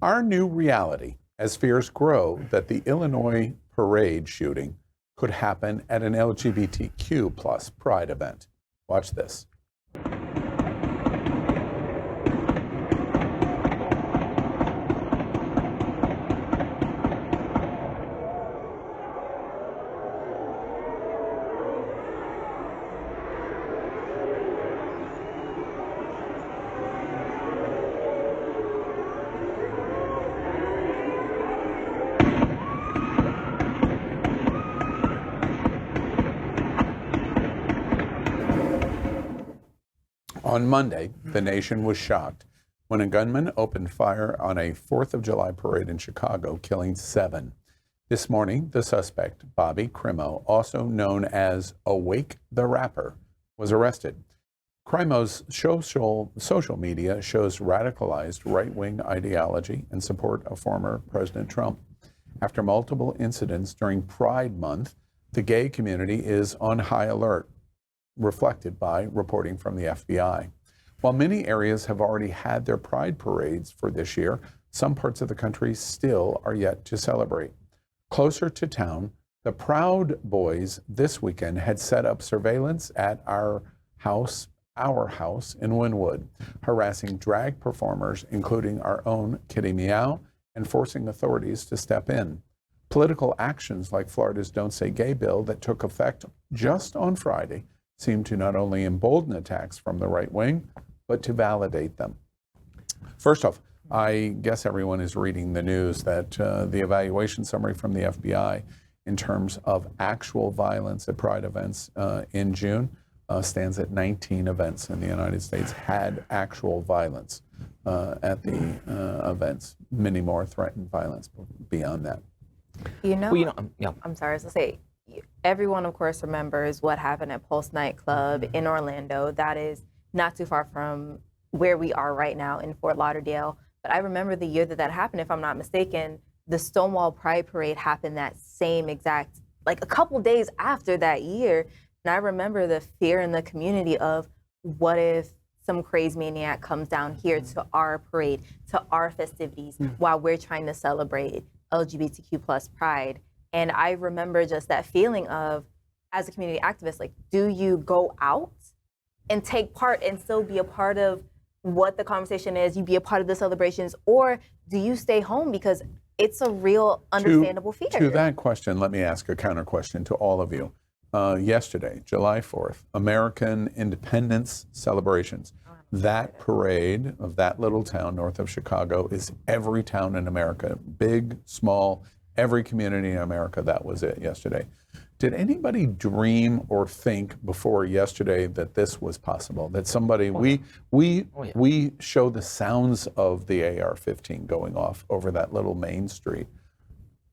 our new reality as fears grow that the Illinois parade shooting could happen at an LGBTQ plus pride event. Watch this. On Monday, the nation was shocked when a gunman opened fire on a 4th of July parade in Chicago, killing 7. This morning, the suspect, Bobby Crimo, also known as Awake the Rapper, was arrested. Crimo's social media shows radicalized right-wing ideology and support of former President Trump. After multiple incidents during Pride Month, the gay community is on high alert, reflected by reporting from the FBI. While many areas have already had their pride parades for this year, some parts of the country still are yet to celebrate. Closer to town, the Proud Boys this weekend had set up surveillance at our house in Wynwood, harassing drag performers, including our own Kitty Meow, and forcing authorities to step in. Political actions like Florida's Don't Say Gay bill that took effect just on Friday seem to not only embolden attacks from the right wing, but to validate them. First off, I guess everyone is reading the news that the evaluation summary from the FBI in terms of actual violence at Pride events in June stands at 19 events in the United States had actual violence at the events. Many more threatened violence beyond that. I'm sorry to say, everyone, of course, remembers what happened at Pulse nightclub in Orlando. That is not too far from where we are right now in Fort Lauderdale. But I remember the year that happened, if I'm not mistaken, the Stonewall Pride Parade happened that same exact, like a couple days after that year. And I remember the fear in the community of, what if some crazy maniac comes down here to our parade, to our festivities, while we're trying to celebrate LGBTQ plus pride. And I remember just that feeling of, as a community activist, like, do you go out and take part and still be a part of what the conversation is, you be a part of the celebrations, or do you stay home because it's a real understandable fear? To that question, let me ask a counter question to all of you. Yesterday, July 4th, American Independence celebrations. That parade of that little town north of Chicago is every town in America, big, small, every community in America. That was it yesterday. Did anybody dream or think before yesterday that this was possible? That somebody, we show the sounds of the AR-15 going off over that little main street.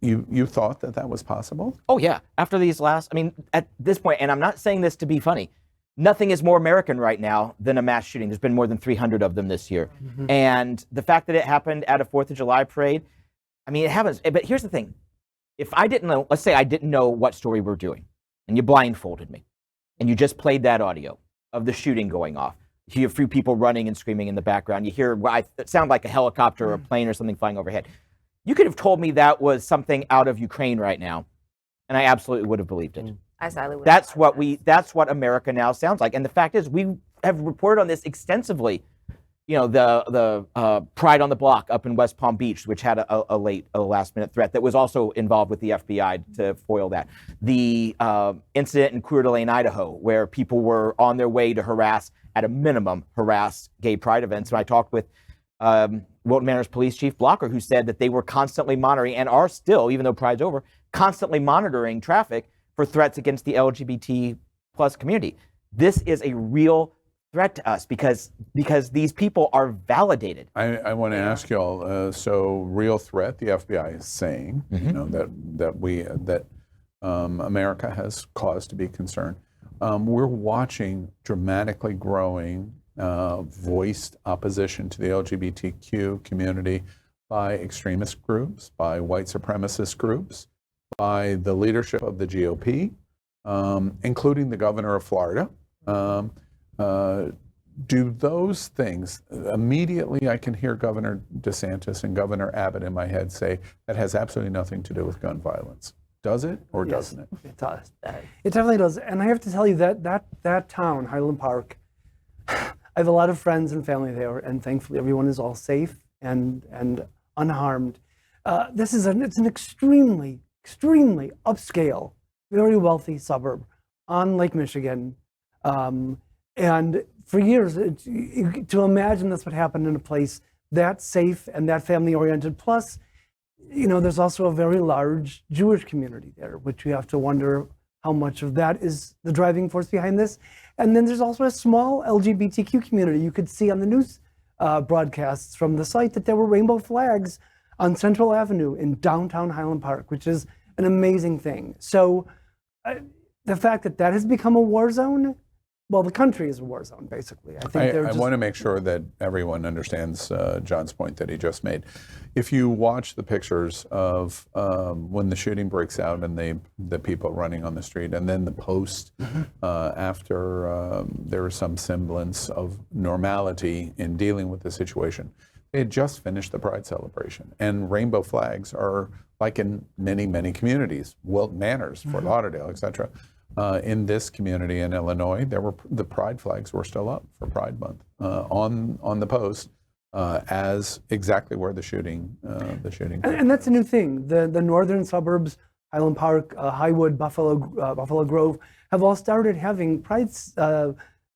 You thought that was possible? Oh yeah, after these last, at this point, and I'm not saying this to be funny, nothing is more American right now than a mass shooting. There's been more than 300 of them this year. And the fact that it happened at a 4th of July parade, it happens. But here's the thing. If I didn't know, let's say I didn't know what story we're doing, and you blindfolded me, and you just played that audio of the shooting going off. You hear a few people running and screaming in the background. You hear it sound like a helicopter or a plane or something flying overhead. You could have told me that was something out of Ukraine right now, and I absolutely would have believed it. I sadly would. That's what America now sounds like. And the fact is, we have reported on this extensively. The Pride on the Block up in West Palm Beach, which had a last minute threat that was also involved with the FBI to foil that. The incident in Coeur d'Alene, Idaho, where people were on their way to harass gay pride events. And I talked with Wilton Manor's Police Chief Blocker, who said that they were constantly monitoring, and are still, even though Pride's over, constantly monitoring traffic for threats against the LGBT plus community. This is a real threat to us because these people are validated. I want to ask y'all. So, real threat. The FBI is saying, that America has cause to be concerned. We're watching dramatically growing voiced opposition to the LGBTQ community by extremist groups, by white supremacist groups, by the leadership of the GOP, including the governor of Florida. do those things, immediately I can hear Governor DeSantis and Governor Abbott in my head say that has absolutely nothing to do with gun violence. Does it or doesn't it? It does. It definitely does. And I have to tell you that town, Highland Park, I have a lot of friends and family there, and thankfully everyone is all safe and unharmed. It's an extremely upscale, very wealthy suburb on Lake Michigan. And for years, to imagine that's what happened in a place that safe and that family-oriented. Plus, there's also a very large Jewish community there, which you have to wonder how much of that is the driving force behind this. And then there's also a small LGBTQ community. You could see on the news broadcasts from the site that there were rainbow flags on Central Avenue in downtown Highland Park, which is an amazing thing. So the fact that has become a war zone, well, the country is a war zone, basically. I want to make sure that everyone understands John's point that he just made. If you watch the pictures of when the shooting breaks out and the people running on the street, and then the post after there was some semblance of normality in dealing with the situation, they had just finished the Pride celebration, and rainbow flags are, like in many, many communities, Wilton Manors, Fort Lauderdale, etc. In this community in Illinois, the Pride flags were still up for Pride Month on the post as exactly where the shooting. And that's a new thing. The northern suburbs, Highland Park, Highwood, Buffalo Grove, have all started having Pride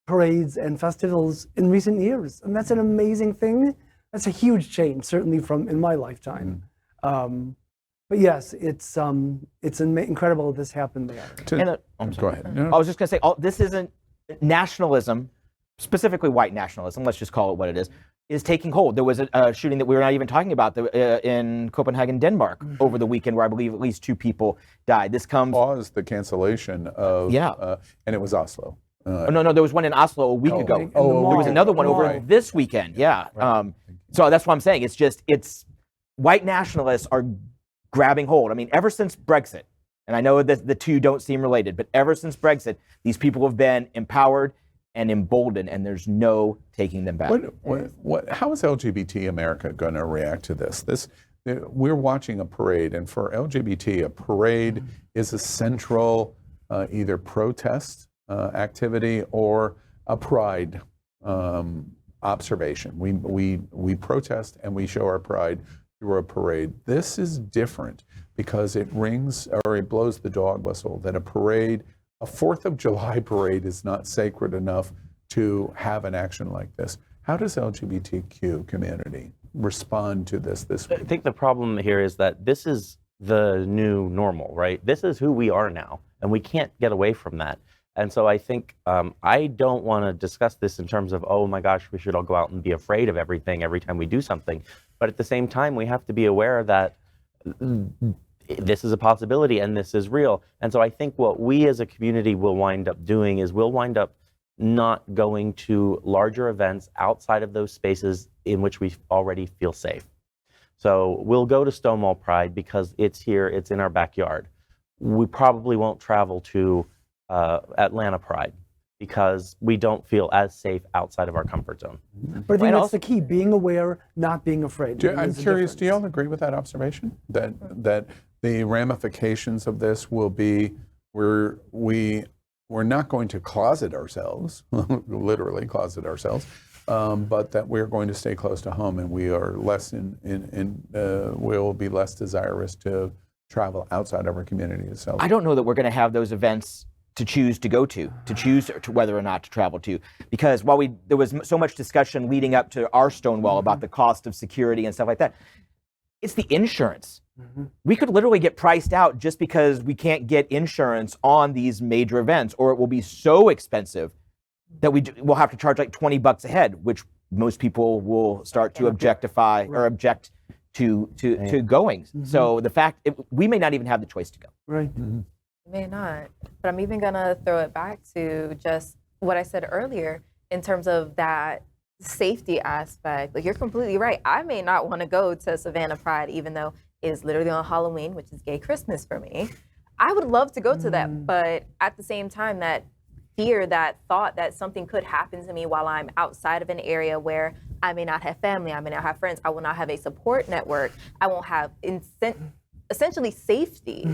parades and festivals in recent years, and that's an amazing thing. That's a huge change, certainly in my lifetime. But yes, it's incredible this happened there. Go ahead. No. I was just going to say, this isn't nationalism, specifically white nationalism, let's just call it what it is taking hold. There was a shooting that we were not even talking about in Copenhagen, Denmark, over the weekend, where I believe at least 2 people died. This comes... Caused the cancellation of... and it was Oslo. No, there was one in Oslo a week ago. There was another one over this weekend, So that's what I'm saying. It's white nationalists are grabbing hold. I mean, ever since Brexit, and I know that the two don't seem related, but ever since Brexit, these people have been empowered and emboldened, and there's no taking them back. How is LGBT America going to react to this? We're watching a parade, and for LGBT, a parade is a central either protest activity or a pride observation. We protest and we show our pride through a parade. This is different because it blows the dog whistle that a 4th of July parade is not sacred enough to have an action like this. How does LGBTQ community respond to this week? I think the problem here is that this is the new normal, right? This is who we are now, and we can't get away from that. And so I think I don't want to discuss this in terms of, oh my gosh, we should all go out and be afraid of everything every time we do something. But at the same time, we have to be aware that this is a possibility and this is real. And so I think what we as a community will wind up doing is we'll wind up not going to larger events outside of those spaces in which we already feel safe. So we'll go to Stonewall Pride because it's here, it's in our backyard. We probably won't travel to Atlanta Pride because we don't feel as safe outside of our comfort zone. But I think that's the key, being aware, not being afraid. I'm curious, do you all agree with that observation? That the ramifications of this will be we're not going to closet ourselves, literally closet ourselves, but that we're going to stay close to home, and we are less we'll be less desirous to travel outside of our community itself. I don't know that we're going to have those events to choose to go to choose to whether or not to travel to, because while there was so much discussion leading up to our Stonewall about the cost of security and stuff like that, it's the insurance. We could literally get priced out just because we can't get insurance on these major events, or it will be so expensive that we'll have to charge like $20 a head, which most people will start to objectify or object to going. So the fact we may not even have the choice to go. Right. May not, but I'm even gonna throw it back to just what I said earlier in terms of that safety aspect. Like, you're completely right. I may not want to go to Savannah Pride, even though it is literally on Halloween, which is gay Christmas for me. I would love to go to that, but at the same time, that fear, that thought that something could happen to me while I'm outside of an area where I may not have family, I may not have friends, I will not have a support network, I won't have essentially safety.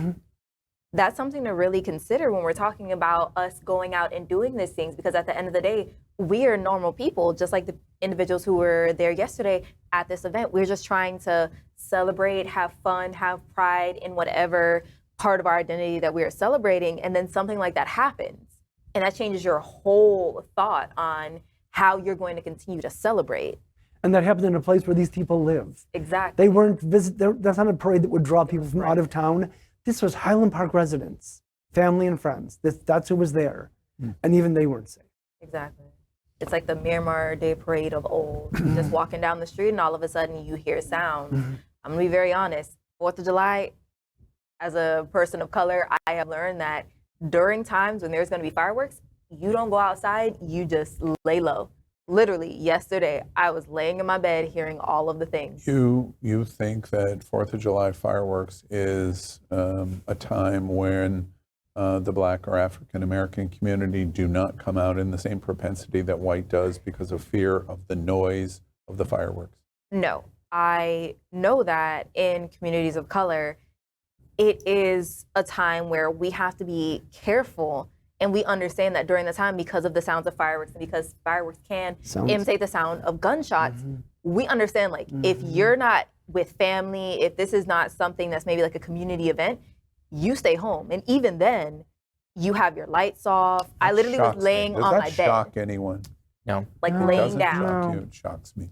That's something to really consider when we're talking about us going out and doing these things, because at the end of the day, we are normal people, just like the individuals who were there yesterday at this event. We're just trying to celebrate, have fun, have pride in whatever part of our identity that we are celebrating, and then something like that happens. And that changes your whole thought on how you're going to continue to celebrate. And that happened in a place where these people live. Exactly. They weren't that's not a parade that would draw people from out of town. This was Highland Park residents, family and friends. That's who was there. And even they weren't safe. Exactly. It's like the Miramar Day Parade of old. Just walking down the street and all of a sudden you hear sound. I'm gonna be very honest. 4th of July, as a person of color, I have learned that during times when there's gonna be fireworks, you don't go outside, you just lay low. Literally, yesterday, I was laying in my bed hearing all of the things. You think that 4th of July fireworks is a time when the Black or African American community do not come out in the same propensity that white does because of fear of the noise of the fireworks? No, I know that in communities of color, it is a time where we have to be careful. And we understand that during the time, because of the sounds of fireworks and because fireworks can imitate the sound of gunshots, we understand, like, if you're not with family, if this is not something that's maybe like a community event, you stay home. And even then, you have your lights off. I literally was laying on my bed. Does that shock anyone? No. Like It laying doesn't down. shock you, it shocks me.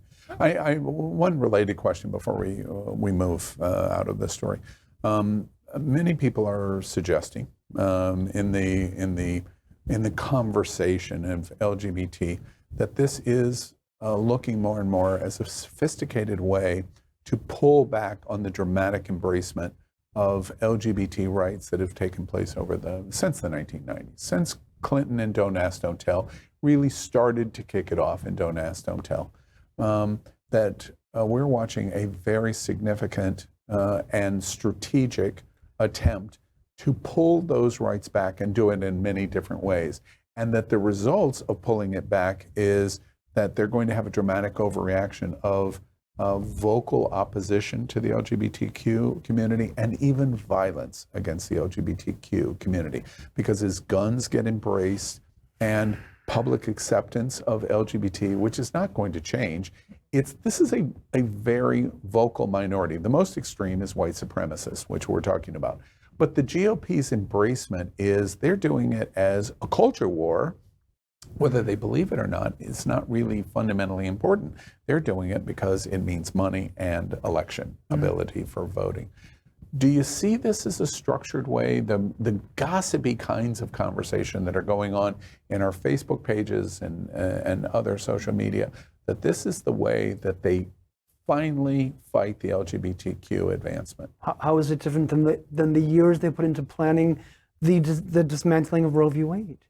One related question before we move out of this story. Many people are suggesting in the conversation of LGBT that this is looking more and more as a sophisticated way to pull back on the dramatic embracement of LGBT rights that have taken place since the 1990s, since Clinton and Don't Ask, Don't Tell really started to kick it off in Don't Ask, Don't Tell. That we're watching a very significant and strategic attempt to pull those rights back and do it in many different ways. And that the results of pulling it back is that they're going to have a dramatic overreaction of vocal opposition to the LGBTQ community and even violence against the LGBTQ community. Because as guns get embraced and public acceptance of LGBT, which is not going to change, this is a very vocal minority. The most extreme is white supremacists, which we're talking about. But the GOP's embracement is they're doing it as a culture war. Whether they believe it or not is not really fundamentally important. They're doing it because it means money and election ability for voting. Do you see this as a structured way, the gossipy kinds of conversation that are going on in our Facebook pages and other social media, that this is the way that they finally fight the LGBTQ advancement? How is it different than the years they put into planning the dismantling of Roe v. Wade?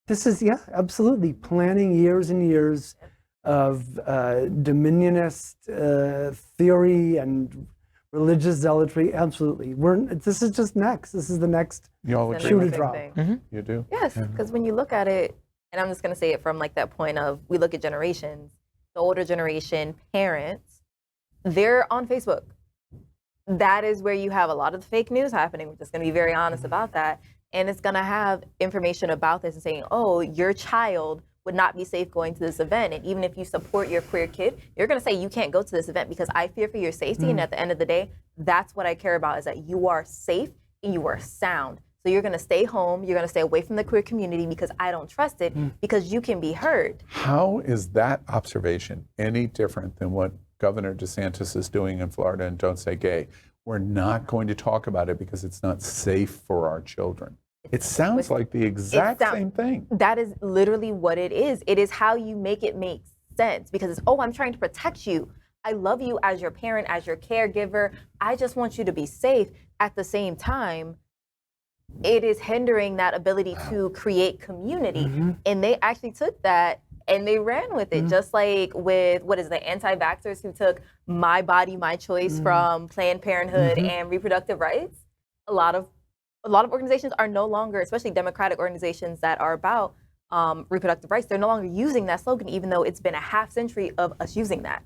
This is, absolutely, planning years and years of dominionist theory and religious zealotry. Absolutely. This is just next. This is the next shoe to drop. You do? Yes, because when you look at it, and I'm just going to say it from like that point of, we look at generations, the older generation, parents, they're on Facebook. That is where you have a lot of the fake news happening. We're just going to be very honest about that. And it's going to have information about this and saying, oh, your child would not be safe going to this event. And even if you support your queer kid, you're going to say you can't go to this event because I fear for your safety. And at the end of the day, that's what I care about, is that you are safe and you are sound. So you're going to stay home. You're going to stay away from the queer community because I don't trust it, because you can be hurt. How is that observation any different than what Governor DeSantis is doing in Florida and Don't Say Gay? We're not going to talk about it because it's not safe for our children. It sounds like the exact same thing. That is literally what it is. It is how you make it make sense, because it's, oh, I'm trying to protect you. I love you as your parent, as your caregiver. I just want you to be safe. At the same time, it is hindering that ability to create community. And they actually took that and they ran with it, just like with, the anti-vaxxers who took My Body, My Choice from Planned Parenthood and reproductive rights. A lot of organizations are no longer, especially democratic organizations that are about reproductive rights, they're no longer using that slogan, even though it's been a half century of us using that.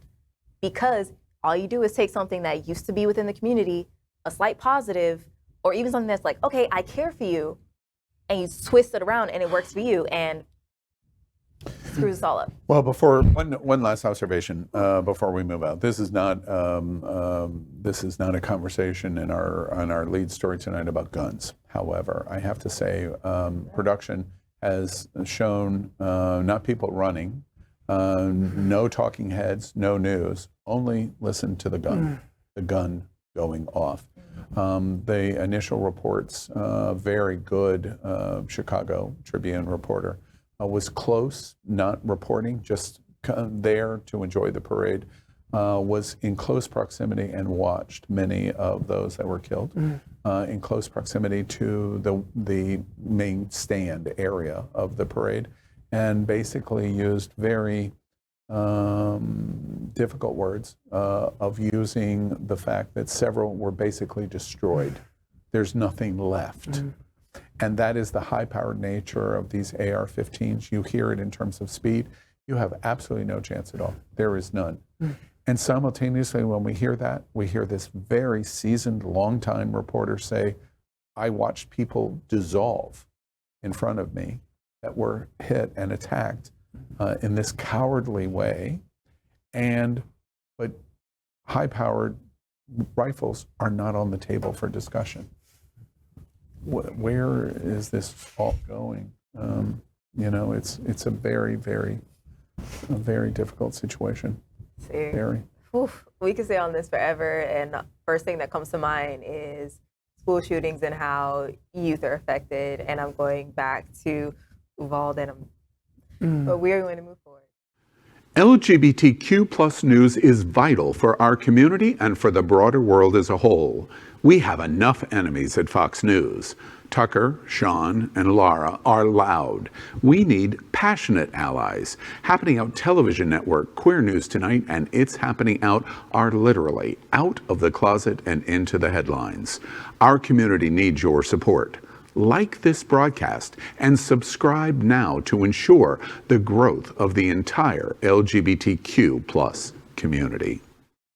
Because all you do is take something that used to be within the community, a slight positive, or even something that's like, okay, I care for you, and you twist it around and it works for you, and screws us all up. Well, before one last observation before we move out. This is not a conversation in our lead story tonight about guns. However, I have to say, production has shown not people running, no talking heads, no news. Only listen to the gun going off. The initial reports, very good Chicago Tribune reporter, was close, not reporting, just there to enjoy the parade, was in close proximity and watched many of those that were killed in close proximity to the main stand area of the parade, and basically used very difficult words of using the fact that several were basically destroyed. There's nothing left. And that is the high-powered nature of these AR-15s. You hear it in terms of speed. You have absolutely no chance at all. There is none. And simultaneously, when we hear that, we hear this very seasoned, long-time reporter say, I watched people dissolve in front of me that were hit and attacked in this cowardly way. But high-powered rifles are not on the table for discussion. Where is this all going? It's a very, very, very difficult situation. Very. Oof, we could stay on this forever, and the first thing that comes to mind is school shootings and how youth are affected. And I'm going back to Uvalde, but we're going to move forward. LGBTQ plus news is vital for our community and for the broader world as a whole. We have enough enemies at Fox News. Tucker, Sean, and Laura are loud. We need passionate allies. Happening Out Television Network, Queer News Tonight, and It's Happening Out are literally out of the closet and into the headlines. Our community needs your support. Like this broadcast and subscribe now to ensure the growth of the entire LGBTQ plus community.